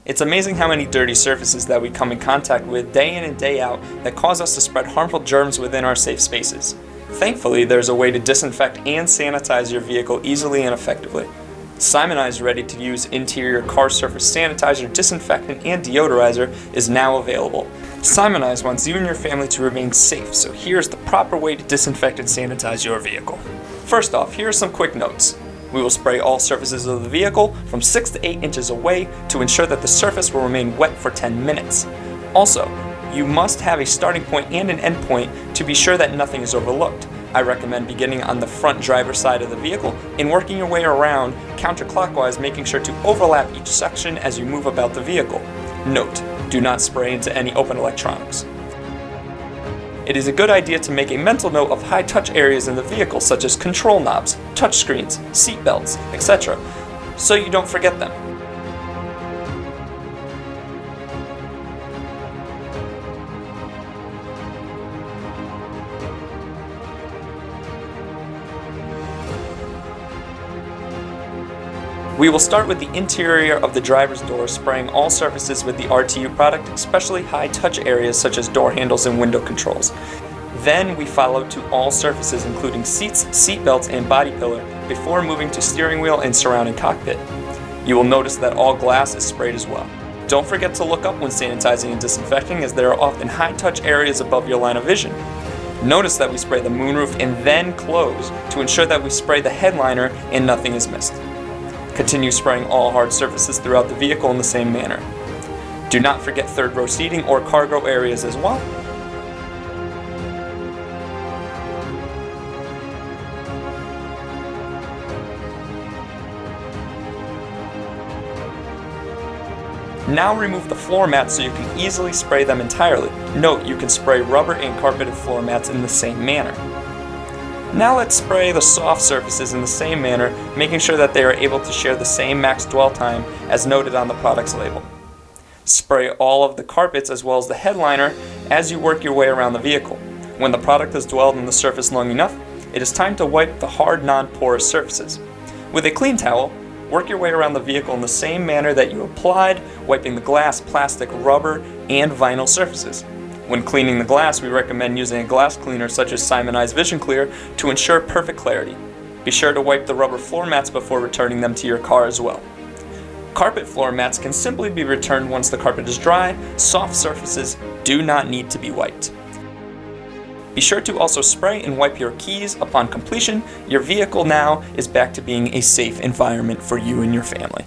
It's amazing how many dirty surfaces that we come in contact with day in and day out that cause us to spread harmful germs within our safe spaces. Thankfully, there's a way to disinfect and sanitize your vehicle easily and effectively. Simoniz ready-to-use interior car surface sanitizer, disinfectant, and deodorizer is now available. Simoniz wants you and your family to remain safe, so here's the proper way to disinfect and sanitize your vehicle. First off, here are some quick notes. We will spray all surfaces of the vehicle from 6 to 8 inches away to ensure that the surface will remain wet for 10 minutes. Also, you must have a starting point and an end point to be sure that nothing is overlooked. I recommend beginning on the front driver's side of the vehicle and working your way around counterclockwise, making sure to overlap each section as you move about the vehicle. Note, do not spray into any open electronics. It is a good idea to make a mental note of high touch areas in the vehicle such as control knobs, touch screens, seat belts, etc., so you don't forget them. We will start with the interior of the driver's door, spraying all surfaces with the RTU product, especially high-touch areas such as door handles and window controls. Then we follow to all surfaces including seats, seat belts, and body pillar before moving to steering wheel and surrounding cockpit. You will notice that all glass is sprayed as well. Don't forget to look up when sanitizing and disinfecting, as there are often high-touch areas above your line of vision. Notice that we spray the moonroof and then close to ensure that we spray the headliner and nothing is missed. Continue spraying all hard surfaces throughout the vehicle in the same manner. Do not forget third row seating or cargo areas as well. Now remove the floor mats so you can easily spray them entirely. Note, you can spray rubber and carpeted floor mats in the same manner. Now let's spray the soft surfaces in the same manner, making sure that they are able to share the same max dwell time as noted on the product's label. Spray all of the carpets as well as the headliner as you work your way around the vehicle. When the product has dwelled on the surface long enough, it is time to wipe the hard, non-porous surfaces. With a clean towel, work your way around the vehicle in the same manner that you applied, wiping the glass, plastic, rubber, and vinyl surfaces. When cleaning the glass, we recommend using a glass cleaner such as Simoniz Vision Clear to ensure perfect clarity. Be sure to wipe the rubber floor mats before returning them to your car as well. Carpet floor mats can simply be returned once the carpet is dry. Soft surfaces do not need to be wiped. Be sure to also spray and wipe your keys upon completion. Your vehicle now is back to being a safe environment for you and your family.